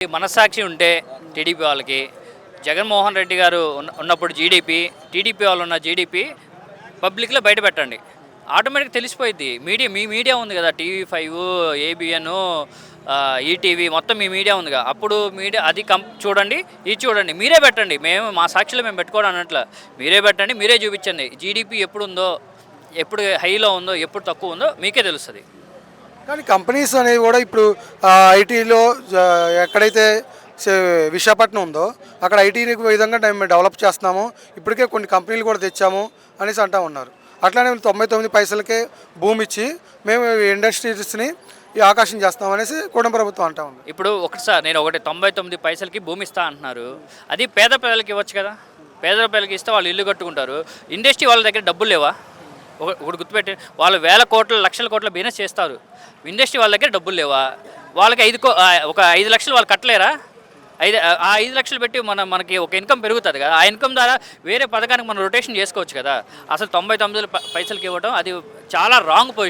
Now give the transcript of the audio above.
మనస్సాక్షి ఉంటే టీడీపీ వాళ్ళకి జగన్మోహన్ రెడ్డి గారు ఉన్నప్పుడు టీడీపీ వాళ్ళు ఉన్న జీడిపి పబ్లిక్లో బయట పెట్టండి, ఆటోమేటిక్గా తెలిసిపోయింది. మీ మీడియా ఉంది కదా, TV5, ABN, ఈటీవీ, మొత్తం మీ మీడియా ఉందిగా. అప్పుడు మీడియా అది చూడండి, ఇది చూడండి, మీరే పెట్టండి. మా సాక్షిలో మేము పెట్టుకోవడం అన్నట్లు మీరే పెట్టండి, మీరే చూపించండి. జీడిపి ఎప్పుడు ఉందో, ఎప్పుడు హైలో ఉందో, ఎప్పుడు తక్కువ ఉందో మీకే తెలుస్తుంది. కానీ కంపెనీస్ అనేవి కూడా ఇప్పుడు ఐటీలో ఎక్కడైతే విశాఖపట్నం ఉందో అక్కడ ఐటీని విధంగా మేము డెవలప్ చేస్తున్నాము, ఇప్పటికే కొన్ని కంపెనీలు కూడా తెచ్చాము అనేసి అంటూ ఉన్నారు. అట్లానే 99 పైసలకే భూమి ఇచ్చి మేము ఇండస్ట్రీస్ని ఈ ఆకాశం చేస్తాం అనేసి కూటమి ప్రభుత్వం అంటా ఉంది. ఇప్పుడు నేను 99 పైసలకి భూమి ఇస్తా అంటున్నారు. అది పేద ప్రజలకి ఇవ్వచ్చు కదా. పేద ప్రజలకి ఇస్తే వాళ్ళు ఇల్లు కట్టుకుంటారు. ఇండస్ట్రీ వాళ్ళ దగ్గర డబ్బులు లేవా? ఒకటి గుర్తుపెట్టి, వాళ్ళు వేల కోట్ల లక్షల కోట్ల బిజినెస్ చేస్తారు. ఇండస్ట్రీ వాళ్ళ దగ్గర డబ్బులు లేవా? వాళ్ళకి ఒక 5 లక్షలు వాళ్ళు కట్టలేరా? 5 లక్షలు పెట్టి మనకి ఒక ఇన్కమ్ పెరుగుతుంది కదా. ఆ ఇన్కమ్ ద్వారా వేరే పథకానికి మనం రొటేషన్ చేసుకోవచ్చు కదా. అసలు 99 పైసలకి ఇవ్వడం అది చాలా రాంగ్ పొజిషన్.